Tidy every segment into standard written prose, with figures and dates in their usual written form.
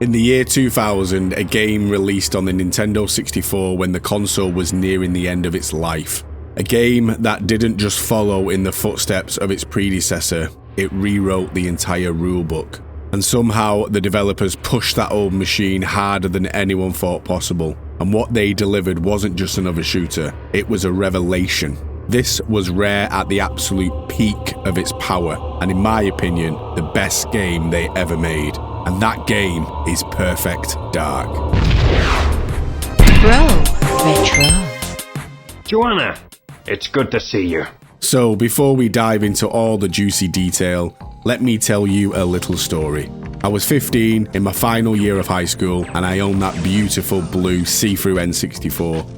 In the year 2000, a game released on the Nintendo 64 when the console was nearing the end of its life. A game that didn't just follow in the footsteps of its predecessor, it rewrote the entire rulebook. And somehow the developers pushed that old machine harder than anyone thought possible. And what they delivered wasn't just another shooter, it was a revelation. This was Rare at the absolute peak of its power, and in my opinion, the best game they ever made. And that game is Perfect Dark. Broretro. Joanna, it's good to see you. So before we dive into all the juicy detail, let me tell you a little story. I was 15 in my final year of high school and I owned that beautiful blue see-through N64.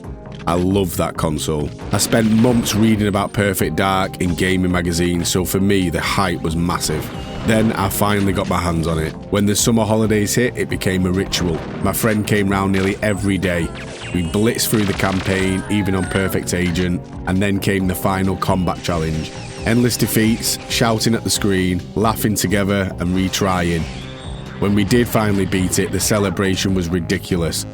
I loved that console. I spent months reading about Perfect Dark in gaming magazines, so for me the hype was massive. Then I finally got my hands on it. When the summer holidays hit, it became a ritual. My friend came round nearly every day. We blitzed through the campaign, even on Perfect Agent, and then came the final combat challenge. Endless defeats, shouting at the screen, laughing together and retrying. When we did finally beat it, the celebration was ridiculous.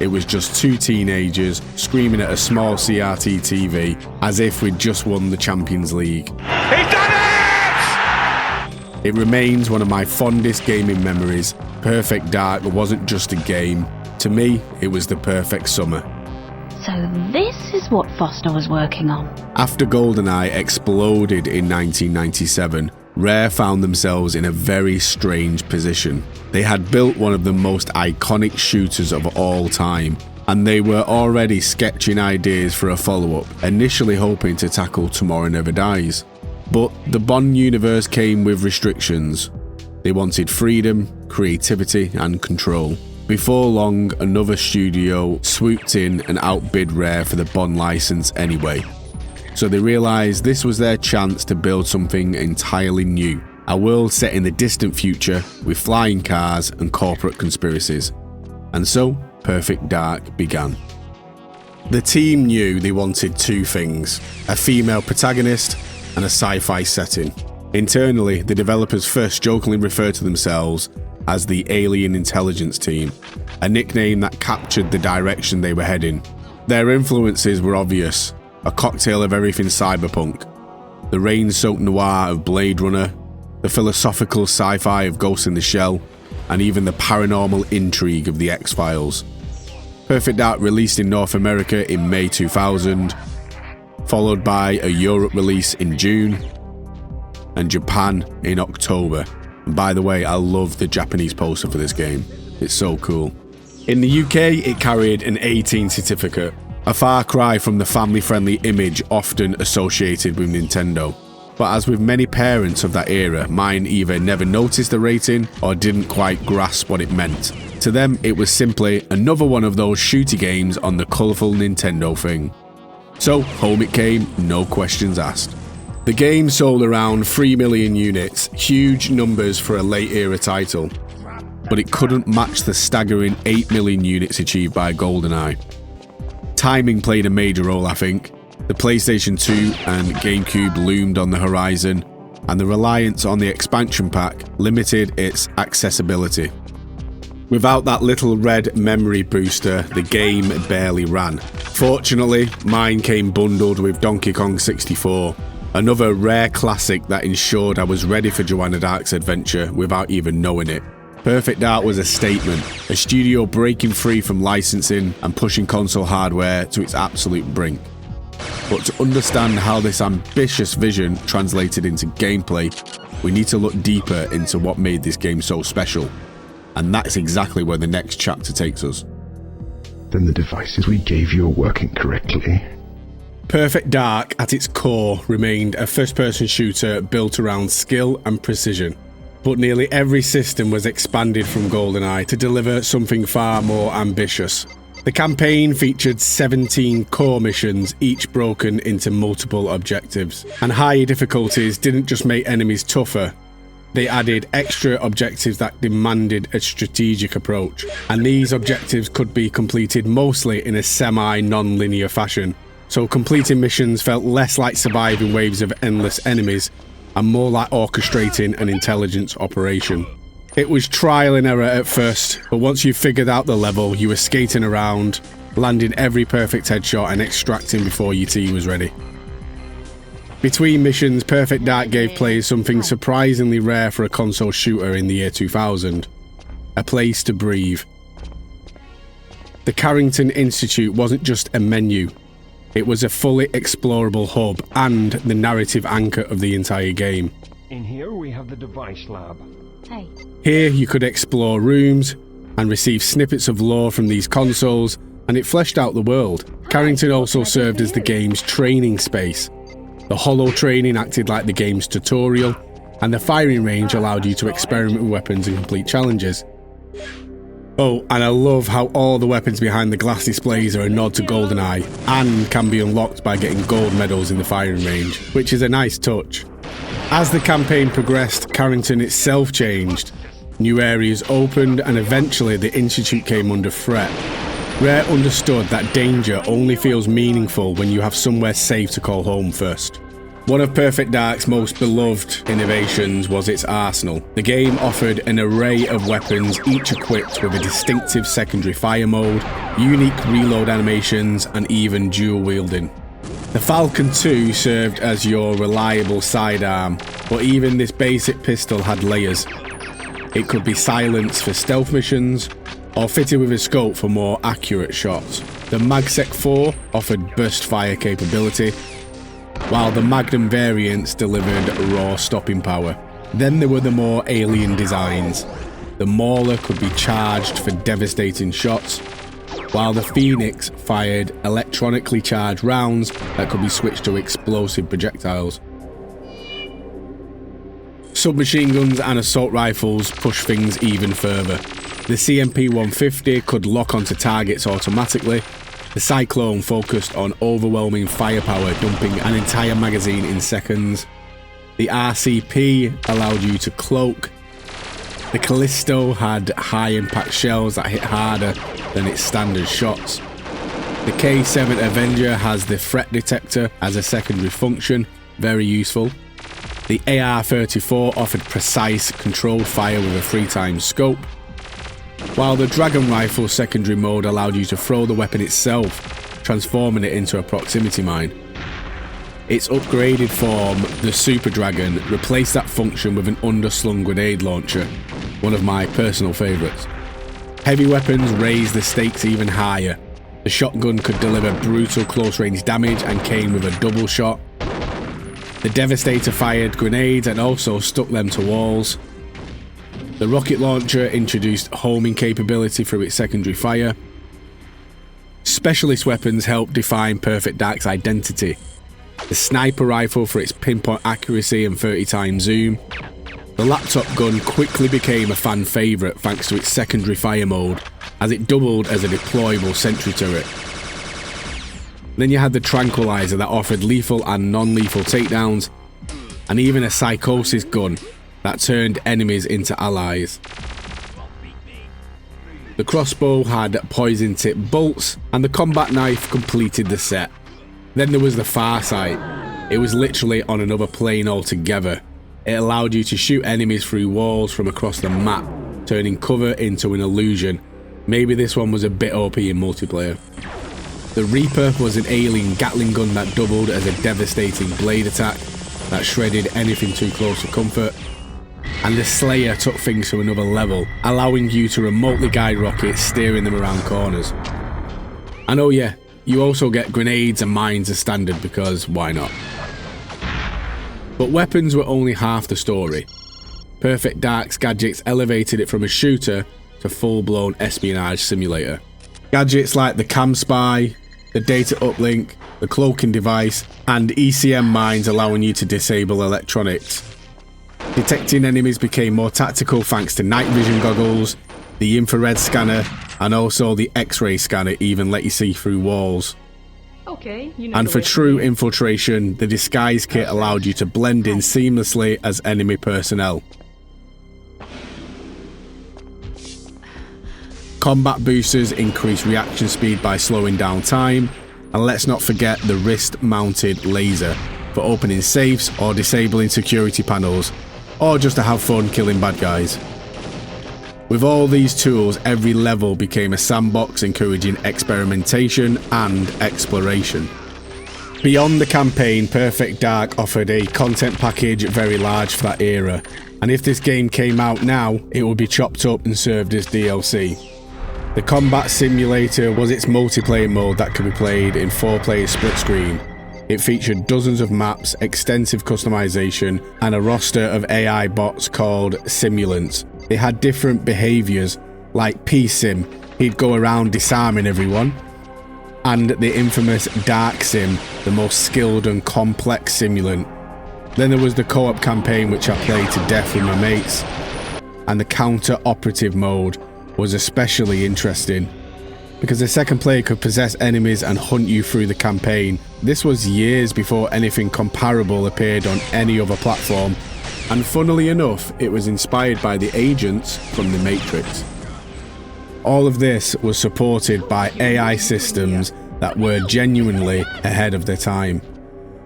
It was just two teenagers screaming at a small CRT TV as if we'd just won the Champions League. He's done it! It remains one of my fondest gaming memories. Perfect Dark wasn't just a game. To me, it was the perfect summer. So this is what Foster was working on. After GoldenEye exploded in 1997, Rare found themselves in a very strange position. They had built one of the most iconic shooters of all time, and they were already sketching ideas for a follow-up, initially hoping to tackle Tomorrow Never Dies. But the Bond universe came with restrictions. They wanted freedom, creativity, and control. Before long, another studio swooped in and outbid Rare for the Bond license anyway. So they realised this was their chance to build something entirely new. A world set in the distant future with flying cars and corporate conspiracies. And so, Perfect Dark began. The team knew they wanted two things: a female protagonist and a sci-fi setting. Internally, the developers first jokingly referred to themselves as the Alien Intelligence Team, a nickname that captured the direction they were heading. Their influences were obvious: a cocktail of everything cyberpunk, the rain-soaked noir of Blade Runner, the philosophical sci-fi of Ghost in the Shell, and even the paranormal intrigue of the X-Files. Perfect Dark released in North America in May 2000, followed by a Europe release in June, and Japan in October. And by the way, I love the Japanese poster for this game. It's so cool. In the UK, it carried an 18 certificate, a far cry from the family-friendly image often associated with Nintendo. But as with many parents of that era, mine either never noticed the rating or didn't quite grasp what it meant. To them, it was simply another one of those shooty games on the colourful Nintendo thing. So, home it came, no questions asked. The game sold around 3 million units, huge numbers for a late-era title. But it couldn't match the staggering 8 million units achieved by GoldenEye. Timing played a major role, I think. The PlayStation 2 and GameCube loomed on the horizon, and the reliance on the expansion pack limited its accessibility. Without that little red memory booster, the game barely ran. Fortunately, mine came bundled with Donkey Kong 64, another rare classic that ensured I was ready for Joanna Dark's adventure without even knowing it. Perfect Dark was a statement, a studio breaking free from licensing and pushing console hardware to its absolute brink. But to understand how this ambitious vision translated into gameplay, we need to look deeper into what made this game so special. And that's exactly where the next chapter takes us. Then the devices we gave you are working correctly. Perfect Dark, at its core, remained a first-person shooter built around skill and precision. But nearly every system was expanded from GoldenEye to deliver something far more ambitious. The campaign featured 17 core missions, each broken into multiple objectives. And higher difficulties didn't just make enemies tougher, they added extra objectives that demanded a strategic approach. And these objectives could be completed mostly in a semi-non-linear fashion. So completing missions felt less like surviving waves of endless enemies and more like orchestrating an intelligence operation. It was trial and error at first, but once you figured out the level, you were skating around, landing every perfect headshot and extracting before your team was ready. Between missions, Perfect Dark gave players something surprisingly rare for a console shooter in the year 2000. A place to breathe. The Carrington Institute wasn't just a menu. It was a fully explorable hub and the narrative anchor of the entire game. In here we have the device lab. Hey. Here you could explore rooms and receive snippets of lore from these consoles, and it fleshed out the world. Carrington also served as the game's training space. The holo training acted like the game's tutorial, and the firing range allowed you to experiment with weapons and complete challenges. Oh, and I love how all the weapons behind the glass displays are a nod to GoldenEye, and can be unlocked by getting gold medals in the firing range, which is a nice touch. As the campaign progressed, Carrington itself changed. New areas opened, and eventually the Institute came under threat. Rare understood that danger only feels meaningful when you have somewhere safe to call home first. One of Perfect Dark's most beloved innovations was its arsenal. The game offered an array of weapons, each equipped with a distinctive secondary fire mode, unique reload animations, and even dual wielding. The Falcon 2 served as your reliable sidearm, but even this basic pistol had layers. It could be silenced for stealth missions, or fitted with a scope for more accurate shots. The MagSec 4 offered burst fire capability, while the Magnum variants delivered raw stopping power. Then there were the more alien designs. The Mauler could be charged for devastating shots, while the Phoenix fired electronically charged rounds that could be switched to explosive projectiles. Submachine guns and assault rifles pushed things even further. The CMP-150 could lock onto targets automatically. The Cyclone focused on overwhelming firepower, dumping an entire magazine in seconds. The RCP allowed you to cloak. The Callisto had high-impact shells that hit harder than its standard shots. The K7 Avenger has the threat detector as a secondary function, very useful. The AR-34 offered precise, controlled fire with a 3x scope, while the Dragon Rifle secondary mode allowed you to throw the weapon itself, transforming it into a proximity mine. Its upgraded form, the Super Dragon, replaced that function with an underslung grenade launcher, one of my personal favourites. Heavy weapons raised the stakes even higher. The shotgun could deliver brutal close-range damage and came with a double shot. The Devastator fired grenades and also stuck them to walls. The rocket launcher introduced homing capability through its secondary fire. Specialist weapons helped define Perfect Dark's identity. The sniper rifle for its pinpoint accuracy and 30x zoom. The laptop gun quickly became a fan favourite thanks to its secondary fire mode, as it doubled as a deployable sentry turret. Then you had the Tranquilizer that offered lethal and non-lethal takedowns, and even a Psychosis gun that turned enemies into allies. The crossbow had poison-tipped bolts, and the combat knife completed the set. Then there was the Farsight. It was literally on another plane altogether. It allowed you to shoot enemies through walls from across the map, turning cover into an illusion. Maybe this one was a bit OP in multiplayer. The Reaper was an alien Gatling gun that doubled as a devastating blade attack that shredded anything too close for comfort. And the Slayer took things to another level, allowing you to remotely guide rockets, steering them around corners. And oh yeah, you also get grenades and mines as standard, because why not? But weapons were only half the story. Perfect Dark's gadgets elevated it from a shooter to full-blown espionage simulator. Gadgets like the Cam Spy, the data uplink, the cloaking device, and ECM mines allowing you to disable electronics. Detecting enemies became more tactical thanks to night vision goggles, the infrared scanner, and also the X-ray scanner even let you see through walls. Okay, you know. And for true infiltration, the disguise kit allowed you to blend in seamlessly as enemy personnel. Combat boosters increase reaction speed by slowing down time, and let's not forget the wrist-mounted laser for opening safes or disabling security panels, or just to have fun killing bad guys. With all these tools, every level became a sandbox encouraging experimentation and exploration. Beyond the campaign, Perfect Dark offered a content package very large for that era, and if this game came out now, it would be chopped up and served as DLC. The Combat Simulator was its multiplayer mode that could be played in 4-player split screen. It featured dozens of maps, extensive customization, and a roster of AI bots called Simulants. They had different behaviours, like P-Sim, he'd go around disarming everyone, and the infamous Dark Sim, the most skilled and complex simulant. Then there was the co-op campaign, which I played to death with my mates, and the counter-operative mode was especially interesting, because the second player could possess enemies and hunt you through the campaign. This was years before anything comparable appeared on any other platform, and funnily enough, it was inspired by the agents from The Matrix. All of this was supported by AI systems that were genuinely ahead of their time.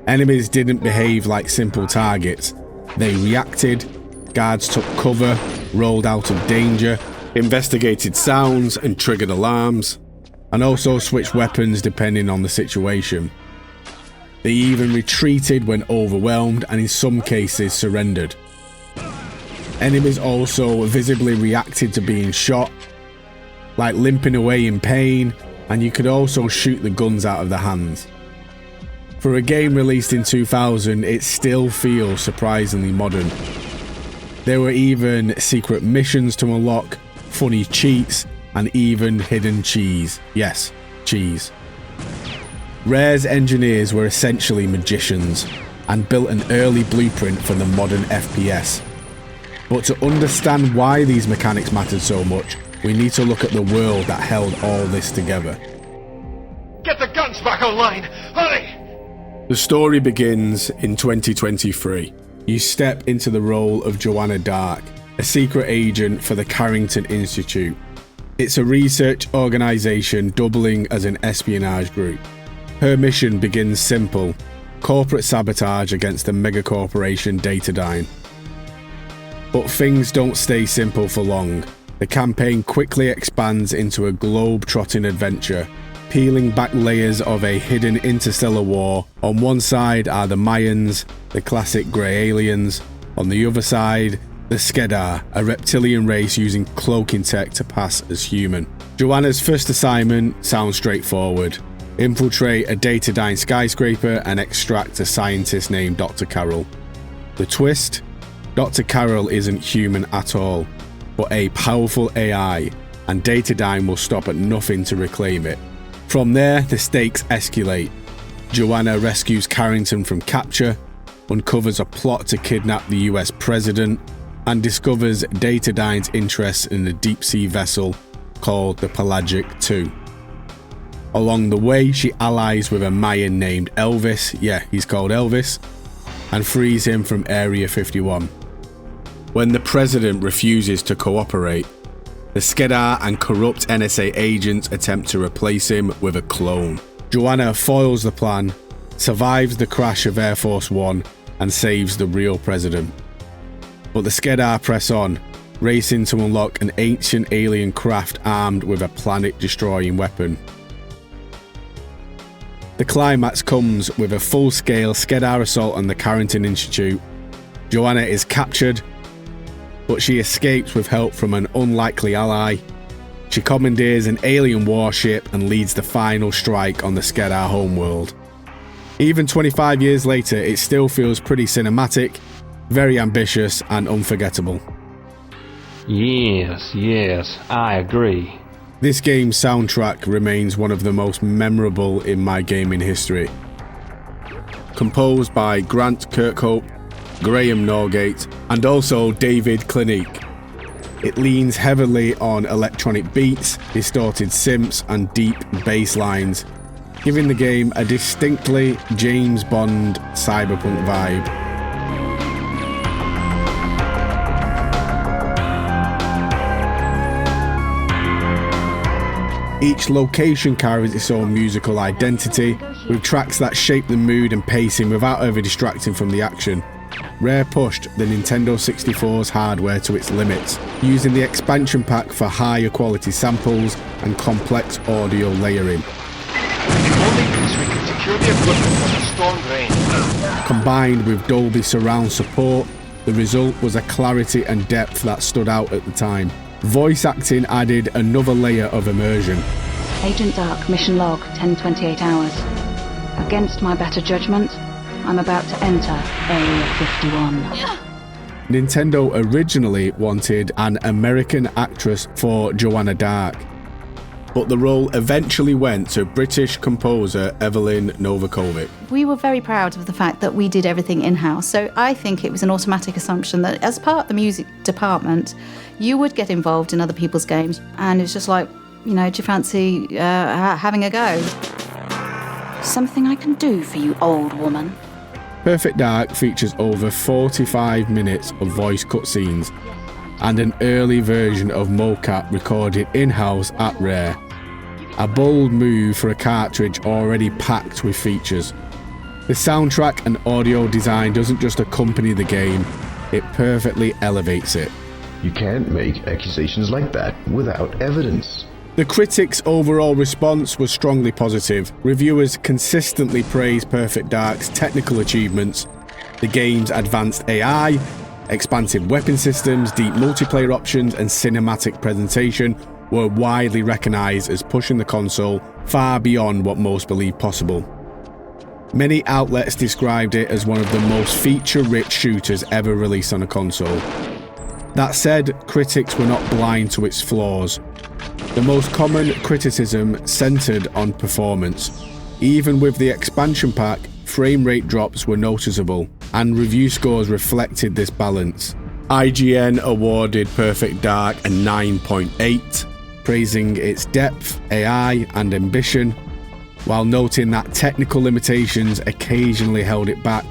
Enemies didn't behave like simple targets. They reacted, guards took cover, rolled out of danger, investigated sounds and triggered alarms, and also switched weapons depending on the situation. They even retreated when overwhelmed and in some cases surrendered. Enemies also visibly reacted to being shot, like limping away in pain, and you could also shoot the guns out of their hands. For a game released in 2000, it still feels surprisingly modern. There were even secret missions to unlock, funny cheats, and even hidden cheese. Yes, cheese. Rare's engineers were essentially magicians and built an early blueprint for the modern FPS. But to understand why these mechanics mattered so much, we need to look at the world that held all this together. Get the guns back online! Hurry! The story begins in 2023. You step into the role of Joanna Dark, a secret agent for the Carrington Institute. It's a research organisation doubling as an espionage group. Her mission begins simple: corporate sabotage against the megacorporation Datadyne. But things don't stay simple for long. The campaign quickly expands into a globe-trotting adventure, peeling back layers of a hidden interstellar war. On one side are the Mayans, the classic grey aliens. On the other side, the Skedar, a reptilian race using cloaking tech to pass as human. Joanna's first assignment sounds straightforward: infiltrate a Datadyne skyscraper and extract a scientist named Dr. Carroll. The twist? Dr. Carroll isn't human at all, but a powerful AI, and Datadyne will stop at nothing to reclaim it. From there, the stakes escalate. Joanna rescues Carrington from capture, uncovers a plot to kidnap the US president, and discovers Datadyne's interest in a deep-sea vessel called the Pelagic II. Along the way, she allies with a Mayan named Elvis, yeah, he's called Elvis, and frees him from Area 51. When the president refuses to cooperate, the Skedar and corrupt NSA agents attempt to replace him with a clone. Joanna foils the plan, survives the crash of Air Force One, and saves the real president. But the Skedar press on, racing to unlock an ancient alien craft armed with a planet-destroying weapon. The climax comes with a full-scale Skedar assault on the Carrington Institute. Joanna is captured, but she escapes with help from an unlikely ally. She commandeers an alien warship and leads the final strike on the Skedar homeworld. Even 25 years later, it still feels pretty cinematic, very ambitious and unforgettable. Yes, I agree. This game's soundtrack remains one of the most memorable in my gaming history. Composed by Grant Kirkhope, Graham Norgate, and also David Clinique. It leans heavily on electronic beats, distorted synths, and deep bass lines, giving the game a distinctly James Bond cyberpunk vibe. Each location carries its own musical identity, with tracks that shape the mood and pacing without over distracting from the action. Rare pushed the Nintendo 64's hardware to its limits, using the expansion pack for higher quality samples and complex audio layering. If only because we could secure the equipment from the storm drain. Combined with Dolby surround support, the result was a clarity and depth that stood out at the time. Voice acting added another layer of immersion. Agent Dark, mission log, 10:28 hours. Against my better judgment, I'm about to enter Area 51. Nintendo originally wanted an American actress for Joanna Dark, but the role eventually went to British composer Evelyn Novakovic. We were very proud of the fact that we did everything in-house, so I think it was an automatic assumption that as part of the music department, you would get involved in other people's games, and it's just like, do you fancy having a go? Something I can do for you, old woman. Perfect Dark features over 45 minutes of voice cutscenes and an early version of mocap recorded in-house at Rare. A bold move for a cartridge already packed with features. The soundtrack and audio design doesn't just accompany the game, it perfectly elevates it. You can't make accusations like that without evidence. The critics' overall response was strongly positive. Reviewers consistently praised Perfect Dark's technical achievements, the game's advanced AI, expansive weapon systems, deep multiplayer options, and cinematic presentation were widely recognised as pushing the console far beyond what most believed possible. Many outlets described it as one of the most feature-rich shooters ever released on a console. That said, critics were not blind to its flaws. The most common criticism centered on performance. Even with the expansion pack, frame rate drops were noticeable, and review scores reflected this balance. IGN awarded Perfect Dark a 9.8, praising its depth, AI, and ambition, while noting that technical limitations occasionally held it back.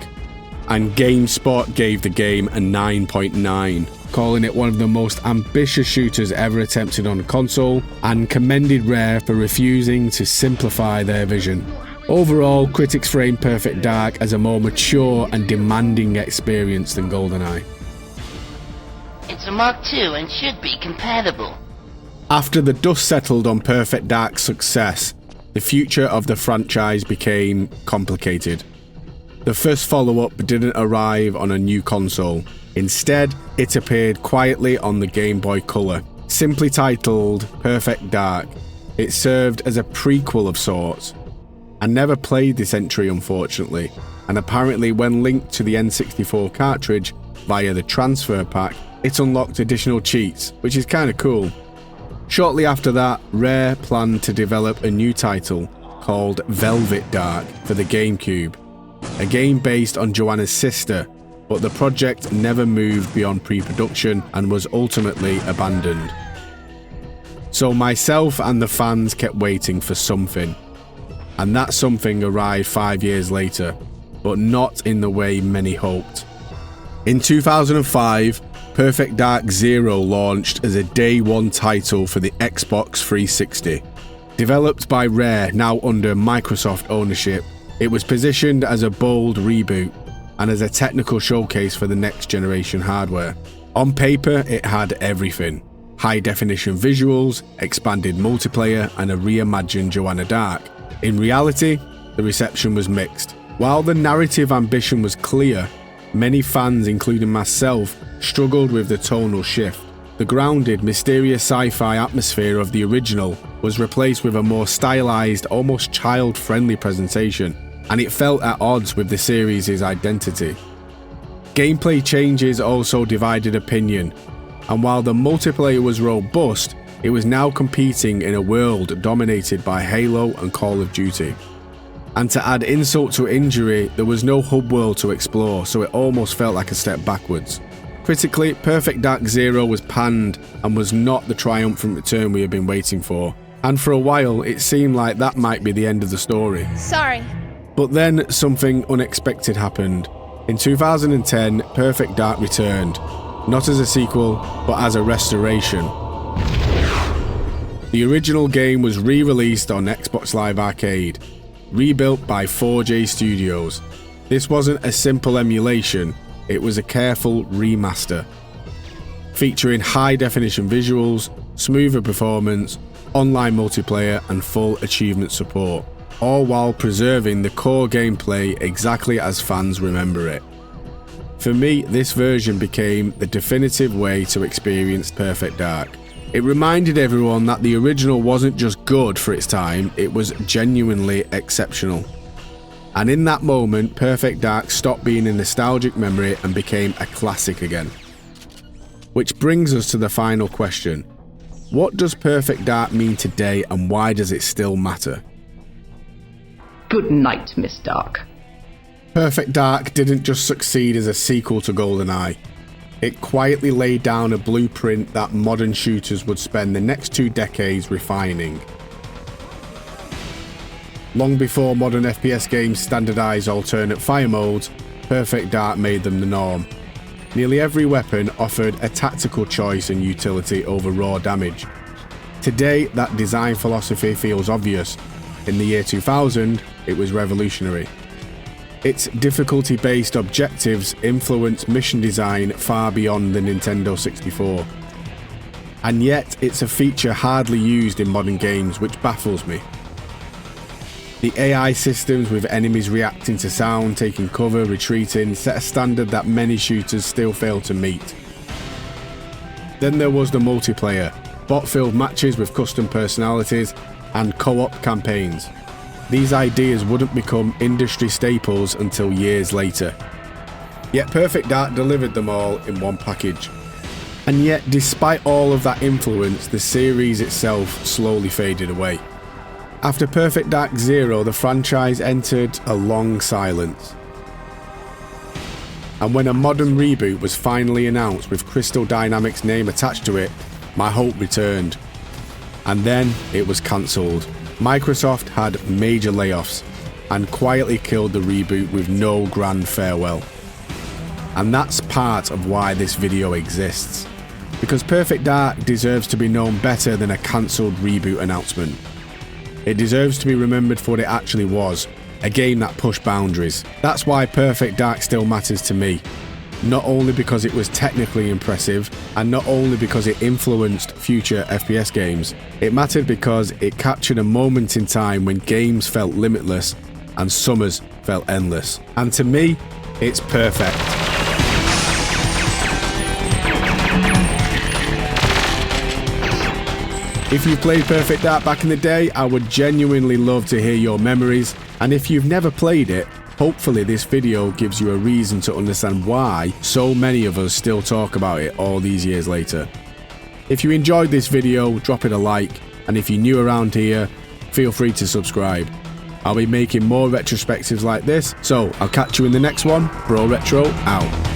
And GameSpot gave the game a 9.9. calling it one of the most ambitious shooters ever attempted on a console, and commended Rare for refusing to simplify their vision. Overall, critics framed Perfect Dark as a more mature and demanding experience than GoldenEye. It's a Mark II and should be compatible. After the dust settled on Perfect Dark's success, the future of the franchise became complicated. The first follow-up didn't arrive on a new console. Instead, it appeared quietly on the Game Boy Color. Simply titled Perfect Dark, it served as a prequel of sorts. I never played this entry, unfortunately, and apparently when linked to the N64 cartridge via the transfer pack, it unlocked additional cheats, which is kinda cool. Shortly after that, Rare planned to develop a new title called Velvet Dark for the GameCube, a game based on Joanna's sister, but the project never moved beyond pre-production and was ultimately abandoned. So myself and the fans kept waiting for something, and that something arrived 5 years later, but not in the way many hoped. In 2005, Perfect Dark Zero launched as a day one title for the Xbox 360. Developed by Rare, now under Microsoft ownership, it was positioned as a bold reboot and as a technical showcase for the next generation hardware. On paper, it had everything: high definition visuals, expanded multiplayer, and a reimagined Joanna Dark. In reality, the reception was mixed. While the narrative ambition was clear, many fans, including myself, struggled with the tonal shift. The grounded, mysterious sci-fi atmosphere of the original was replaced with a more stylized, almost child-friendly presentation, and it felt at odds with the series' identity. Gameplay changes also divided opinion, and while the multiplayer was robust, it was now competing in a world dominated by Halo and Call of Duty. And to add insult to injury, there was no hub world to explore, so it almost felt like a step backwards. Critically, Perfect Dark Zero was panned and was not the triumphant return we had been waiting for. And for a while, it seemed like that might be the end of the story. Sorry. But then something unexpected happened. In 2010, Perfect Dark returned, not as a sequel, but as a restoration. The original game was re-released on Xbox Live Arcade, rebuilt by 4J Studios. This wasn't a simple emulation, it was a careful remaster, featuring high-definition visuals, smoother performance, online multiplayer and full achievement support, all while preserving the core gameplay exactly as fans remember it. For me, this version became the definitive way to experience Perfect Dark. It reminded everyone that the original wasn't just good for its time, it was genuinely exceptional. And in that moment, Perfect Dark stopped being a nostalgic memory and became a classic again. Which brings us to the final question. What does Perfect Dark mean today and why does it still matter? Good night, Miss Dark. Perfect Dark didn't just succeed as a sequel to GoldenEye. It quietly laid down a blueprint that modern shooters would spend the next 2 decades refining. Long before modern FPS games standardized alternate fire modes, Perfect Dark made them the norm. Nearly every weapon offered a tactical choice and utility over raw damage. Today, that design philosophy feels obvious. In the year 2000, it was revolutionary. Its difficulty-based objectives influenced mission design far beyond the Nintendo 64. And yet, it's a feature hardly used in modern games, which baffles me. The AI systems with enemies reacting to sound, taking cover, retreating, set a standard that many shooters still fail to meet. Then there was the multiplayer, bot-filled matches with custom personalities, and co-op campaigns. These ideas wouldn't become industry staples until years later. Yet Perfect Dark delivered them all in one package. And yet, despite all of that influence, the series itself slowly faded away. After Perfect Dark Zero, the franchise entered a long silence. And when a modern reboot was finally announced with Crystal Dynamics' name attached to it, my hope returned. And then it was cancelled. Microsoft had major layoffs and quietly killed the reboot with no grand farewell. And that's part of why this video exists. Because Perfect Dark deserves to be known better than a cancelled reboot announcement. It deserves to be remembered for what it actually was, a game that pushed boundaries. That's why Perfect Dark still matters to me. Not only because it was technically impressive, and not only because it influenced future FPS games, it mattered because it captured a moment in time when games felt limitless and summers felt endless. And to me, it's perfect. If you played Perfect Dark back in the day, I would genuinely love to hear your memories, and if you've never played it, hopefully this video gives you a reason to understand why so many of us still talk about it all these years later. If you enjoyed this video, drop it a like, and if you're new around here, feel free to subscribe. I'll be making more retrospectives like this, so I'll catch you in the next one. Broretro out.